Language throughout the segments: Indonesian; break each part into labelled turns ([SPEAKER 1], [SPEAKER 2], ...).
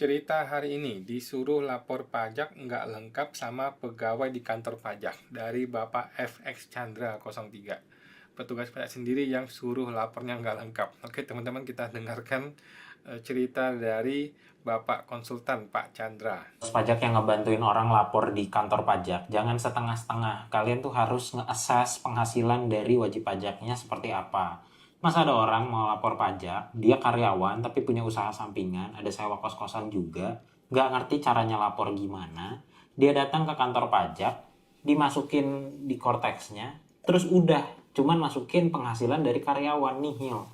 [SPEAKER 1] Cerita hari ini, disuruh lapor pajak nggak lengkap sama pegawai di kantor pajak dari Bapak FX Chandra 03. Petugas pajak sendiri yang suruh lapornya nggak lengkap. Oke teman-teman, kita dengarkan cerita dari Bapak konsultan Pak Chandra.
[SPEAKER 2] Pajak yang ngebantuin orang lapor di kantor pajak, jangan setengah-setengah. Kalian tuh harus nge-assess penghasilan dari wajib pajaknya seperti apa. Masa ada orang mau lapor pajak, dia karyawan tapi punya usaha sampingan, ada sewa kos-kosan juga, nggak ngerti caranya lapor gimana, dia datang ke kantor pajak, dimasukin di korteksnya, terus udah, cuman masukin penghasilan dari karyawan, nihil.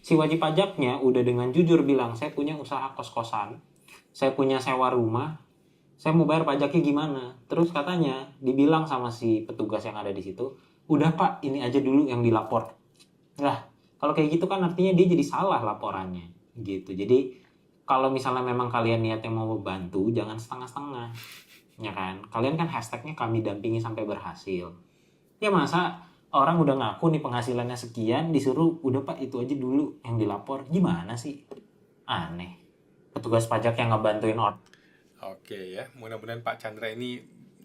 [SPEAKER 2] Si wajib pajaknya udah dengan jujur bilang, saya punya usaha kos-kosan, saya punya sewa rumah, saya mau bayar pajaknya gimana? Terus katanya dibilang sama si petugas yang ada di situ, udah Pak, ini aja dulu yang dilapor. Lah, kalau kayak gitu kan artinya dia jadi salah laporannya, gitu. Jadi kalau misalnya memang kalian niatnya mau membantu, jangan setengah-setengah, ya kan? Kalian kan hashtagnya kami dampingi sampai berhasil. Ya masa orang udah ngaku nih penghasilannya sekian, disuruh udah Pak itu aja dulu yang dilapor, gimana sih? Aneh. Petugas pajak yang ngebantuin orang.
[SPEAKER 1] Oke ya, mudah-mudahan Pak Chandra ini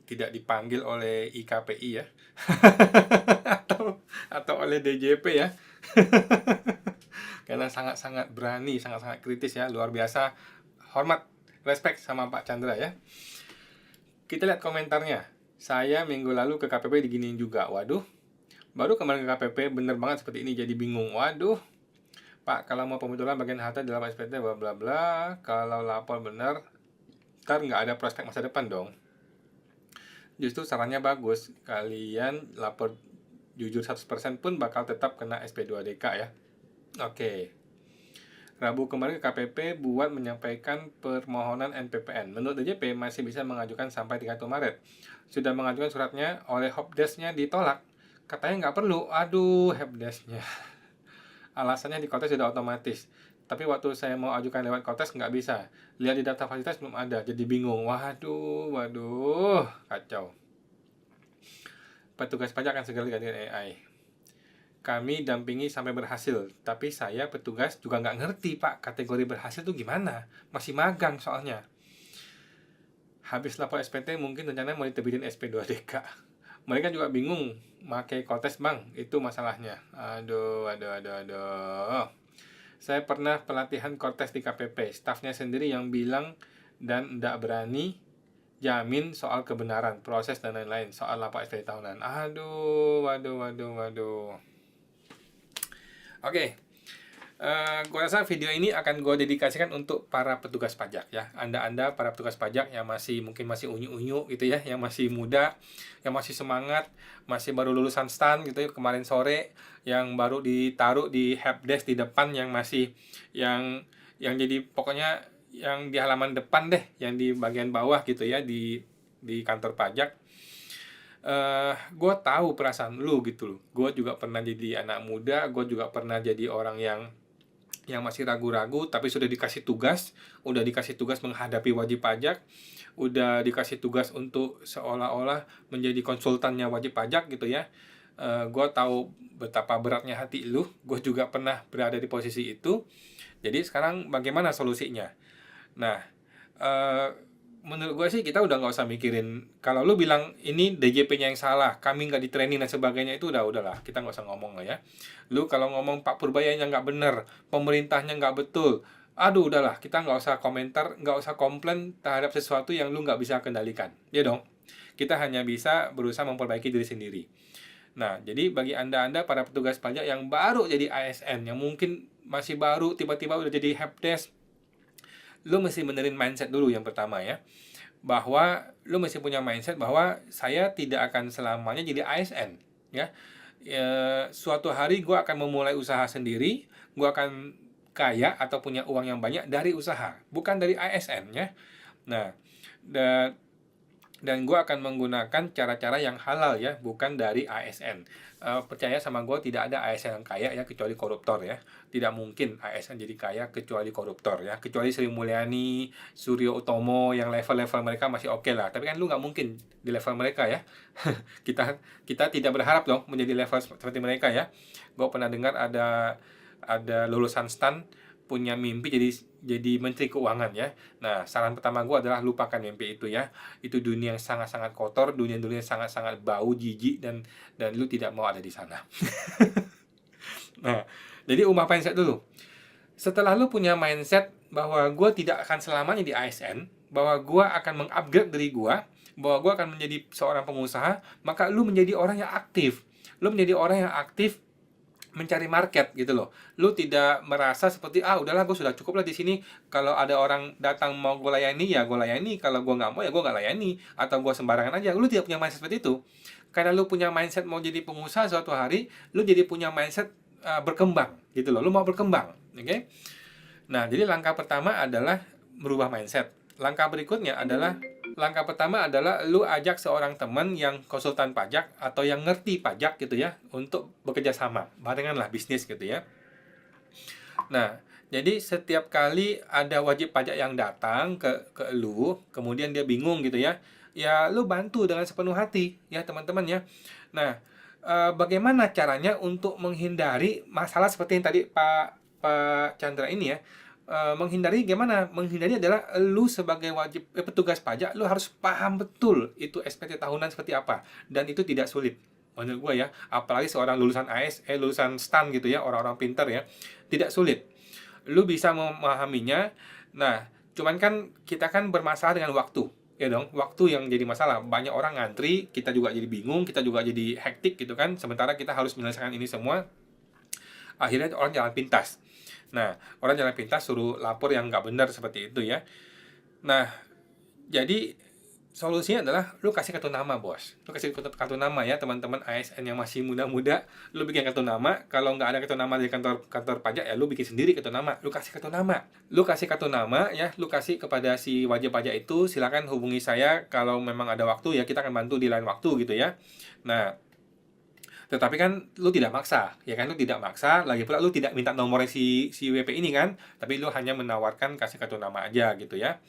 [SPEAKER 1] tidak dipanggil oleh IKPI ya. atau oleh DJP ya. Karena sangat-sangat berani, sangat-sangat kritis ya, luar biasa. Hormat, respect sama Pak Chandra ya. Kita lihat komentarnya. Saya minggu lalu ke KPP diginiin juga. Waduh, baru kemarin ke KPP bener banget seperti ini, jadi bingung. Waduh, Pak, kalau mau pembetulan bagian harta di lapor SPT bla bla bla, kalau lapor bener, ntar nggak ada prospek masa depan dong. Justru sarannya bagus, kalian lapor jujur 100% pun bakal tetap kena SP2DK ya. Oke. Rabu kemarin ke KPP buat menyampaikan permohonan NPPN. Menurut DJP masih bisa mengajukan sampai 31 Maret. Sudah mengajukan suratnya, oleh helpdesk-nya ditolak. Katanya nggak perlu. Aduh, helpdesk-nya. Alasannya di Kotes sudah otomatis. Tapi waktu saya mau ajukan lewat Kotes nggak bisa. Lihat di daftar fasilitas belum ada, jadi bingung. Waduh, kacau. Petugas pajak akan segera diganti AI. Kami dampingi sampai berhasil, tapi saya petugas juga nggak ngerti Pak, kategori berhasil itu gimana? Masih magang soalnya. Habis lapor SPT mungkin rencananya mau diterbitin SP2DK. Mereka juga bingung, pakai Kotes bang, itu masalahnya. Aduh. Saya pernah pelatihan Kotes di KPP, stafnya sendiri yang bilang dan nggak berani jamin soal kebenaran, proses dan lain-lain, soal lapor SPT tahunan. Waduh. Oke, gue rasa video ini akan gue dedikasikan untuk para petugas pajak ya. Anda para petugas pajak yang mungkin masih unyu-unyu gitu ya, yang masih muda, yang masih semangat, masih baru lulusan stan gitu ya kemarin sore, yang baru ditaruh di helpdesk di depan, yang masih yang jadi pokoknya yang di halaman depan deh, yang di bagian bawah gitu ya, di kantor pajak. Gue tahu perasaan lu gitu loh. Gue juga pernah jadi anak muda, gue juga pernah jadi orang yang masih ragu-ragu, tapi sudah dikasih tugas, menghadapi wajib pajak, udah dikasih tugas untuk seolah-olah menjadi konsultannya wajib pajak gitu ya. Gue tahu betapa beratnya hati lu, gue juga pernah berada di posisi itu. Jadi sekarang bagaimana solusinya? Nah, menurut gue sih kita udah nggak usah mikirin. Kalau lu bilang ini DJP-nya yang salah, kami nggak di training dan sebagainya, itu udahlah, kita nggak usah ngomong lah ya. Lu kalau ngomong Pak Purbayanya nggak bener, pemerintahnya nggak betul, aduh udahlah, kita nggak usah komentar, nggak usah komplain terhadap sesuatu yang lu nggak bisa kendalikan, ya dong. Kita hanya bisa berusaha memperbaiki diri sendiri. Nah, jadi bagi anda para petugas pajak yang baru jadi ASN, yang mungkin masih baru tiba-tiba udah jadi helpdesk, lu mesti benerin mindset dulu yang pertama ya, bahwa lu mesti punya mindset bahwa saya tidak akan selamanya jadi ASN ya. Suatu hari gue akan memulai usaha sendiri, gue akan kaya atau punya uang yang banyak dari usaha, bukan dari ASN ya. Nah, dan gue akan menggunakan cara-cara yang halal ya, bukan dari ASN. Percaya sama gue, tidak ada ASN yang kaya ya kecuali koruptor ya. Tidak mungkin ASN jadi kaya kecuali koruptor ya, kecuali Sri Mulyani, Suryo Utomo, yang level-level mereka masih oke lah. Tapi kan lu nggak mungkin di level mereka ya. kita tidak berharap dong menjadi level seperti mereka ya. Gue pernah dengar ada lulusan STAN punya mimpi jadi menteri keuangan ya. Nah, saran pertama gue adalah lupakan mimpi itu ya. Itu dunia yang sangat-sangat kotor, dunia-dunia yang sangat-sangat bau, jijik, dan lu tidak mau ada di sana. Nah, jadi ubah mindset dulu. Setelah lu punya mindset bahwa gue tidak akan selamanya di ASN, bahwa gue akan mengupgrade diri gue, bahwa gue akan menjadi seorang pengusaha, maka lu menjadi orang yang aktif. Lu menjadi orang yang aktif mencari market gitu loh. Lu tidak merasa seperti udahlah gue sudah cukup lah di sini. Kalau ada orang datang mau gue layani ya gue layani. Kalau gue nggak mau ya gue nggak layani. Atau gue sembarangan aja. Lu tidak punya mindset seperti itu. Karena lu punya mindset mau jadi pengusaha suatu hari, lu jadi punya mindset berkembang gitu loh. Lu mau berkembang, oke? Okay? Nah, jadi langkah pertama adalah merubah mindset. Langkah pertama adalah lu ajak seorang teman yang konsultan pajak atau yang ngerti pajak gitu ya untuk bekerja sama, barenganlah bisnis gitu ya. Nah, jadi setiap kali ada wajib pajak yang datang ke lu, kemudian dia bingung gitu ya, ya lu bantu dengan sepenuh hati ya teman-teman ya. Nah, bagaimana caranya untuk menghindari masalah seperti yang tadi Pak Chandra ini ya? Menghindari gimana? Menghindari adalah lu sebagai petugas pajak, lu harus paham betul itu SPT tahunan seperti apa, dan itu tidak sulit menurut gue ya, apalagi seorang lulusan lulusan STAN gitu ya, orang-orang pintar ya, tidak sulit, lu bisa memahaminya. Nah, cuman kan kita kan bermasalah dengan waktu ya dong, waktu yang jadi masalah. Banyak orang ngantri, kita juga jadi bingung, kita juga jadi hektik gitu kan, sementara kita harus menyelesaikan ini semua, akhirnya orang jalan pintas. Nah, orang jalan pintas suruh lapor yang nggak benar seperti itu ya. Nah, jadi solusinya adalah lu kasih kartu nama, bos. Lu kasih kartu nama ya, teman-teman ASN yang masih muda-muda. Lu bikin kartu nama. Kalau nggak ada kartu nama dari kantor pajak ya, lu bikin sendiri kartu nama. Lu kasih kartu nama. Lu kasih kartu nama ya, lu kasih kepada si wajib pajak itu. Silakan hubungi saya kalau memang ada waktu ya. Kita akan bantu di lain waktu gitu ya. Nah, tetapi kan lu tidak maksa, ya kan, lu tidak maksa, lagi pula lu tidak minta nomornya si WP ini kan, tapi lu hanya menawarkan kasih kartu nama aja gitu ya.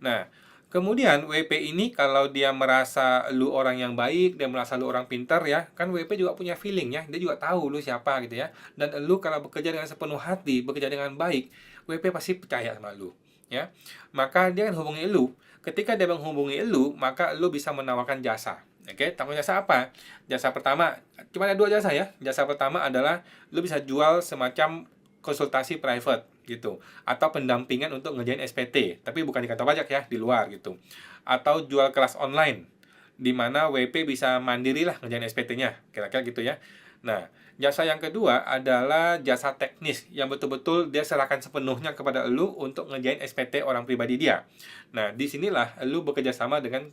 [SPEAKER 1] Nah, kemudian WP ini kalau dia merasa lu orang yang baik, dia merasa lu orang pintar ya, kan WP juga punya feeling ya, dia juga tahu lu siapa gitu ya. Dan lu kalau bekerja dengan sepenuh hati, bekerja dengan baik, WP pasti percaya sama lu ya. Maka dia akan hubungi lu. Ketika dia menghubungi lu, maka lu bisa menawarkan jasa. Oke, tawarkan jasa apa? Jasa pertama, cuma ada 2 jasa ya. Jasa pertama adalah lu bisa jual semacam konsultasi private gitu, atau pendampingan untuk ngerjain SPT, tapi bukan di kantor pajak ya, di luar gitu. Atau jual kelas online, di mana WP bisa mandiri lah ngerjain SPT-nya, kira-kira gitu ya. Nah, jasa yang kedua adalah jasa teknis, yang betul-betul dia serahkan sepenuhnya kepada lu untuk ngerjain SPT orang pribadi dia. Nah, disinilah lu bekerja sama dengan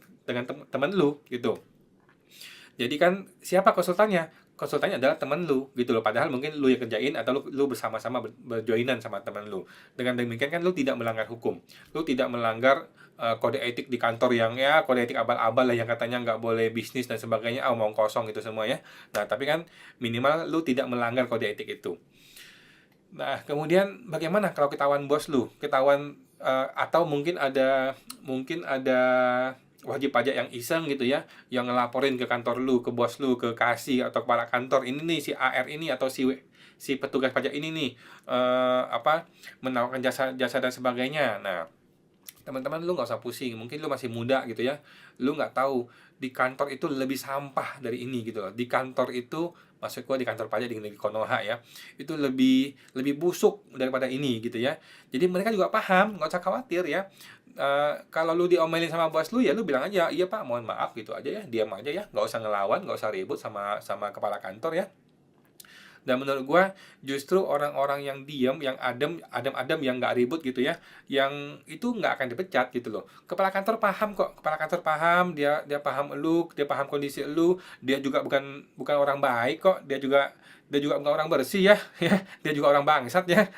[SPEAKER 1] teman lu gitu. Jadi kan siapa konsultannya? Konsultannya adalah teman lu gitu loh. Padahal mungkin lu yang kerjain atau lu bersama-sama berjoinan sama teman lu. Dengan demikian kan lu tidak melanggar hukum. Lu tidak melanggar kode etik di kantor yang ya kode etik abal-abal lah yang katanya nggak boleh bisnis dan sebagainya. Omong kosong itu semua ya. Nah, tapi kan minimal lu tidak melanggar kode etik itu. Nah, kemudian bagaimana kalau ketahuan bos lu? Ketahuan atau mungkin ada wajib pajak yang iseng gitu ya, yang ngelaporin ke kantor lu, ke bos lu, ke kasih atau kepala kantor, ini nih si AR ini atau si petugas pajak ini nih menawarkan jasa dan sebagainya. Nah, teman-teman lu nggak usah pusing, mungkin lu masih muda gitu ya, lu nggak tahu di kantor itu lebih sampah dari ini gitu loh. Di kantor itu, maksud gua di kantor pajak di Konoha ya, itu lebih busuk daripada ini gitu ya. Jadi mereka juga paham, nggak usah khawatir ya. Kalau lu diomelin sama bos lu ya lu bilang aja, iya pak mohon maaf gitu aja ya, diam aja ya, nggak usah ngelawan, nggak usah ribut sama kepala kantor ya. Dan menurut gua justru orang-orang yang diam, yang adem, yang nggak ribut gitu ya, yang itu nggak akan dipecat gitu loh. Kepala kantor paham kok, kepala kantor paham, dia paham elu, dia paham kondisi elu, dia juga bukan orang baik kok, dia juga bukan orang bersih ya, ya, dia juga orang bangsat ya.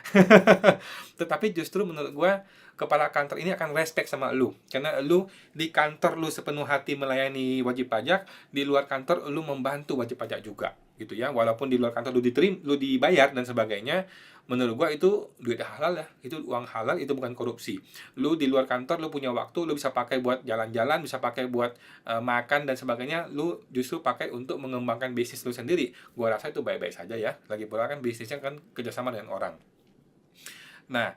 [SPEAKER 1] Tetapi justru menurut gua kepala kantor ini akan respect sama lu, karena lu di kantor lu sepenuh hati melayani wajib pajak, di luar kantor lu membantu wajib pajak juga gitu ya. Walaupun di luar kantor lu dibayar dan sebagainya, menurut gua itu duit halal ya, itu uang halal, itu bukan korupsi. Lu di luar kantor lu punya waktu, lu bisa pakai buat jalan-jalan, bisa pakai buat makan dan sebagainya, lu justru pakai untuk mengembangkan bisnis lu sendiri. Gua rasa itu baik-baik saja ya, lagi pula kan bisnisnya kan kerjasama dengan orang. Nah,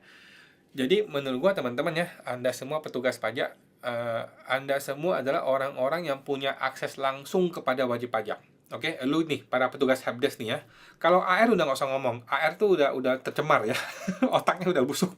[SPEAKER 1] jadi menurut gua teman-teman ya, Anda semua petugas pajak, Anda semua adalah orang-orang yang punya akses langsung kepada wajib pajak. Oke, lu nih para petugas helpdesk nih ya. Kalau AR udah nggak usah ngomong, AR tuh udah tercemar ya, otaknya udah busuk.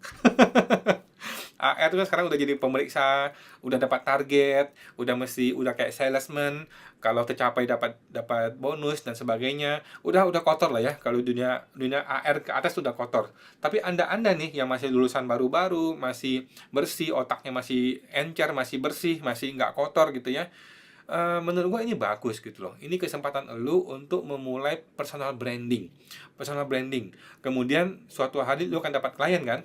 [SPEAKER 1] AR tuh kan sekarang udah jadi pemeriksa, udah dapat target, udah kayak salesman, kalau tercapai dapat dapat bonus dan sebagainya. Udah kotor lah ya. Kalau dunia dunia AR ke atas udah kotor. Tapi Anda nih yang masih lulusan baru-baru, masih bersih, otaknya masih encer, masih bersih, masih nggak kotor gitu ya. Menurut gua ini bagus gitu loh. Ini kesempatan lu untuk memulai personal branding. Personal branding. Kemudian suatu hari lu akan dapat klien kan?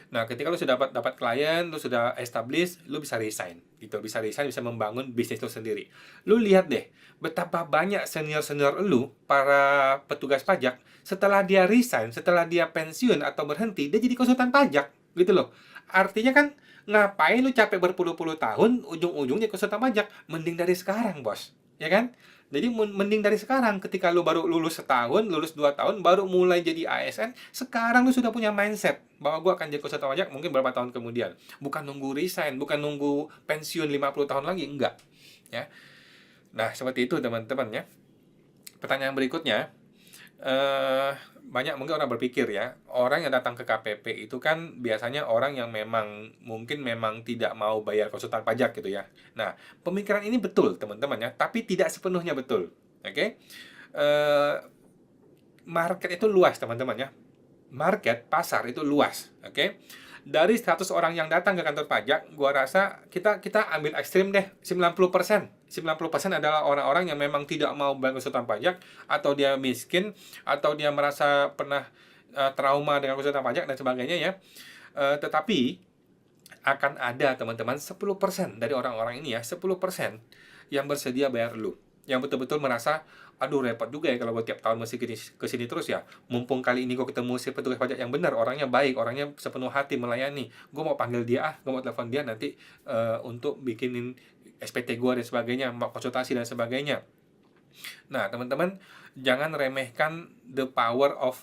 [SPEAKER 1] Nah, ketika lu sudah dapat klien, lu sudah establish, lu bisa resign gitu. Bisa resign, bisa membangun bisnis lu sendiri. Lu lihat deh, betapa banyak senior-senior lu, para petugas pajak, setelah dia resign, setelah dia pensiun atau berhenti, dia jadi konsultan pajak gitu loh. Artinya kan ngapain lu capek berpuluh-puluh tahun ujung-ujungnya konsultan pajak? Mending dari sekarang, Bos. Ya kan? Jadi mending dari sekarang, ketika lu baru lulus setahun, lulus 2 tahun, baru mulai jadi ASN, sekarang lu sudah punya mindset bahwa gua akan jadi konsultan pajak mungkin berapa tahun kemudian. Bukan nunggu resign, bukan nunggu pensiun 50 tahun lagi, enggak. Ya. Nah, seperti itu teman-teman ya. Pertanyaan berikutnya, banyak mungkin orang berpikir ya, orang yang datang ke KPP itu kan biasanya orang yang mungkin memang tidak mau bayar konsultan pajak gitu ya. Nah, pemikiran ini betul teman-teman ya, tapi tidak sepenuhnya betul. Oke? Eh, Market itu luas teman-teman ya. Market, pasar itu luas. Oke? Dari 100 orang yang datang ke kantor pajak, gua rasa kita ambil ekstrim deh, 90%. 90% adalah orang-orang yang memang tidak mau bayar konsultan pajak, atau dia miskin, atau dia merasa pernah trauma dengan konsultan pajak dan sebagainya ya. Tetapi akan ada teman-teman 10% dari orang-orang ini ya, 10% yang bersedia bayar lu. Yang betul-betul merasa, aduh repot juga ya kalau gue tiap tahun mesti ke sini terus ya. Mumpung kali ini gue ketemu si petugas pajak yang benar, orangnya baik, orangnya sepenuh hati melayani. Gue mau panggil dia, gue mau telepon dia nanti untuk bikinin SPT gue dan sebagainya, mau konsultasi dan sebagainya. Nah, teman-teman, jangan remehkan the power of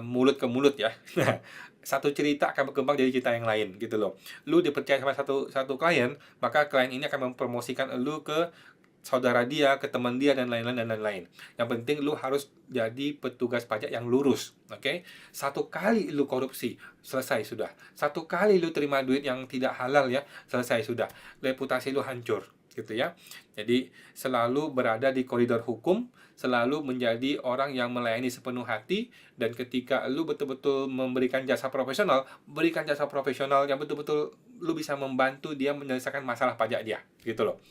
[SPEAKER 1] mulut ke mulut ya. Nah, satu cerita akan berkembang jadi cerita yang lain gitu loh. Lu dipercaya sama satu klien, maka klien ini akan mempromosikan lu ke saudara dia, ke teman dia dan lain-lain dan lain-lain. Yang penting lu harus jadi petugas pajak yang lurus, oke? Satu kali lu korupsi, selesai sudah. Satu kali lu terima duit yang tidak halal ya, selesai sudah. Reputasi lu hancur, gitu ya. Jadi selalu berada di koridor hukum, selalu menjadi orang yang melayani sepenuh hati, dan ketika lu betul-betul memberikan jasa profesional, berikan jasa profesional yang betul-betul lu bisa membantu dia menyelesaikan masalah pajak dia, gitu loh.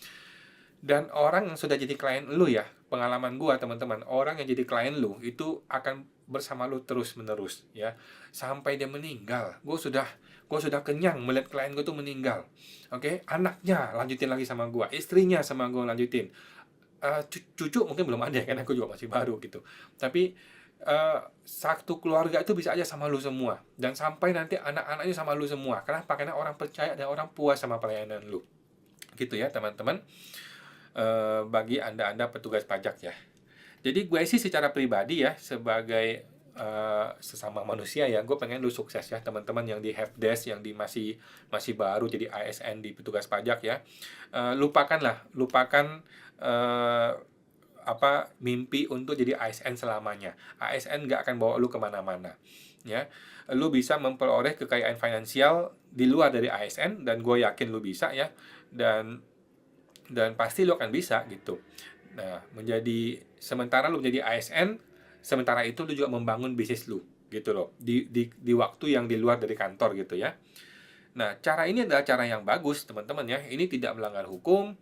[SPEAKER 1] Dan orang yang sudah jadi klien lu ya, pengalaman gua teman-teman, orang yang jadi klien lu itu akan bersama lu terus-menerus ya, sampai dia meninggal. Gua sudah kenyang melihat klien gua tuh meninggal. Oke, anaknya lanjutin lagi sama gua, istrinya sama gua lanjutin. Cucu mungkin belum ada ya, karena aku juga masih baru gitu. Tapi satu keluarga itu bisa aja sama lu semua, dan sampai nanti anak-anaknya sama lu semua. Kenapa? Karena orang percaya dan orang puas sama pelayanan lu. Gitu ya, teman-teman. Bagi Anda petugas pajak ya. Jadi gue sih secara pribadi ya, sebagai sesama manusia ya, gue pengen lu sukses ya teman-teman yang di helpdesk, yang masih baru jadi ASN di petugas pajak ya. Lupakan mimpi untuk jadi ASN selamanya. ASN nggak akan bawa lu kemana-mana ya. Lu bisa memperoleh kekayaan finansial di luar dari ASN, dan gue yakin lu bisa ya, dan pasti lu akan bisa gitu. Nah, sementara lu menjadi ASN, sementara itu lu juga membangun bisnis lu gitu loh, di waktu yang di luar dari kantor gitu ya. Nah, cara ini adalah cara yang bagus teman-teman ya. Ini tidak melanggar hukum.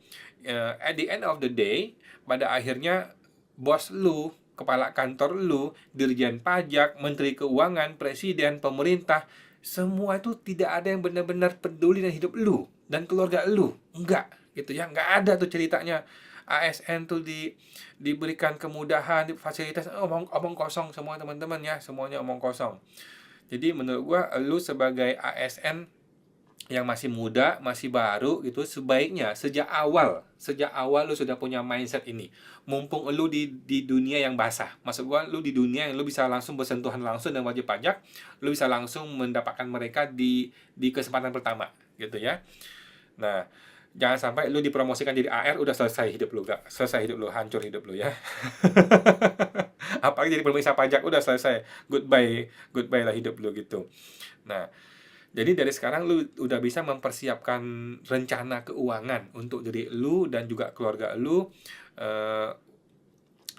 [SPEAKER 1] At the end of the day, pada akhirnya bos lu, kepala kantor lu, dirjen pajak, menteri keuangan, presiden, pemerintah, semua itu tidak ada yang benar-benar peduli dengan hidup lu dan keluarga lu. Enggak gitu ya, nggak ada tuh ceritanya ASN tuh diberikan kemudahan, fasilitas, omong kosong semua teman-teman ya, semuanya omong kosong. Jadi menurut gua lu sebagai ASN yang masih muda, masih baru gitu, sebaiknya sejak awal lu sudah punya mindset ini. Mumpung lu di dunia yang basah. Maksud gua lu di dunia yang lu bisa langsung bersentuhan langsung dengan wajib pajak, lu bisa langsung mendapatkan mereka di kesempatan pertama gitu ya. Nah, jangan sampai lu dipromosikan jadi AR udah selesai hidup lu, gak selesai hidup lu, hancur hidup lu ya. Apalagi jadi pemeriksa pajak udah selesai, goodbye, goodbye lah hidup lu gitu. Nah, jadi dari sekarang lu udah bisa mempersiapkan rencana keuangan untuk diri lu dan juga keluarga lu,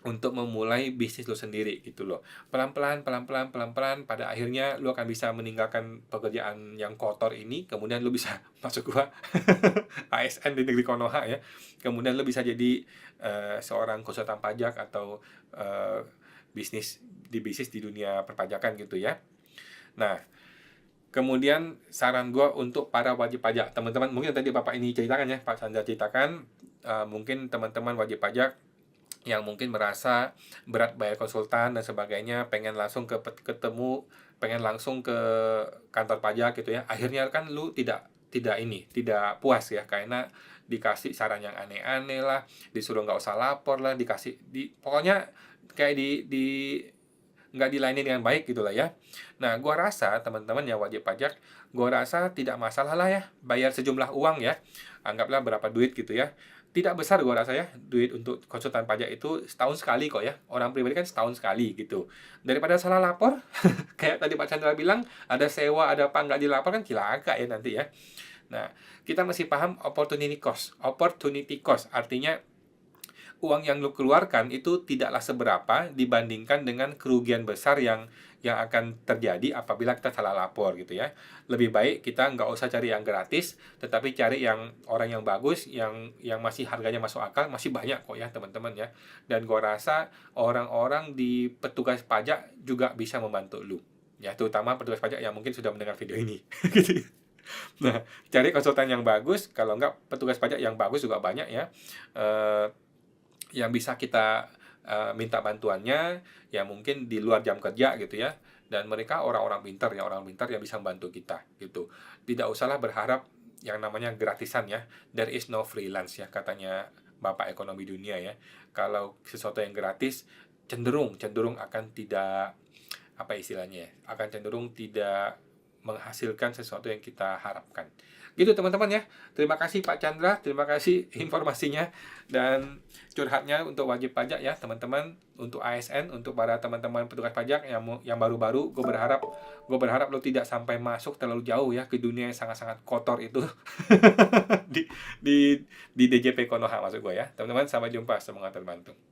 [SPEAKER 1] untuk memulai bisnis lu sendiri gitu loh. Pelan-pelan, pelan-pelan, pelan-pelan, pada akhirnya lu akan bisa meninggalkan pekerjaan yang kotor ini, kemudian lu bisa masuk gua ASN di negeri Konoha ya. Kemudian lu bisa jadi seorang konsultan pajak atau bisnis di dunia perpajakan gitu ya. Nah, kemudian saran gue untuk para wajib pajak, teman-teman, mungkin tadi Bapak ini ceritakan ya, Pak Chandra ceritakan, mungkin teman-teman wajib pajak yang mungkin merasa berat bayar konsultan dan sebagainya, pengen langsung ketemu, pengen langsung ke kantor pajak gitu ya. Akhirnya kan lu tidak puas ya, karena dikasih saran yang aneh-aneh lah, disuruh nggak usah lapor lah, pokoknya kayak nggak dilayani dengan baik gitulah ya. Nah, gua rasa teman-teman yang wajib pajak, gua rasa tidak masalah lah ya bayar sejumlah uang ya. Anggaplah berapa duit gitu ya. Tidak besar gua rasa ya, duit untuk konsultan pajak itu setahun sekali kok ya. Orang pribadi kan setahun sekali gitu. Daripada salah lapor, kayak tadi Pak Chandra bilang, ada sewa, ada apa nggak dilapor kan cilaka ya nanti ya. Nah, kita masih paham opportunity cost. Opportunity cost artinya uang yang lu keluarkan itu tidaklah seberapa dibandingkan dengan kerugian besar yang akan terjadi apabila kita salah lapor gitu ya. Lebih baik kita nggak usah cari yang gratis, tetapi cari yang orang yang bagus, yang masih harganya masuk akal, masih banyak kok ya teman-teman ya. Dan gua rasa orang-orang di petugas pajak juga bisa membantu lu. Ya, terutama petugas pajak yang mungkin sudah mendengar video ini. Gitu ya. Nah, cari konsultan yang bagus, kalau nggak petugas pajak yang bagus juga banyak ya. Yang bisa kita minta bantuannya ya mungkin di luar jam kerja gitu ya, dan mereka orang-orang pintar ya, orang pintar yang bisa membantu kita gitu. Tidak usahlah berharap yang namanya gratisan ya, there is no freelance ya katanya Bapak Ekonomi Dunia ya. Kalau sesuatu yang gratis cenderung akan tidak, apa istilahnya ya, akan cenderung tidak menghasilkan sesuatu yang kita harapkan. Gitu teman-teman ya. Terima kasih Pak Chandra, terima kasih informasinya dan curhatnya untuk wajib pajak ya teman-teman, untuk ASN, untuk para teman-teman petugas pajak yang baru-baru. Gue berharap lo tidak sampai masuk terlalu jauh ya ke dunia yang sangat-sangat kotor itu di di DJP Konoha maksud gue ya. Teman-teman, sampai jumpa, semoga terbantu.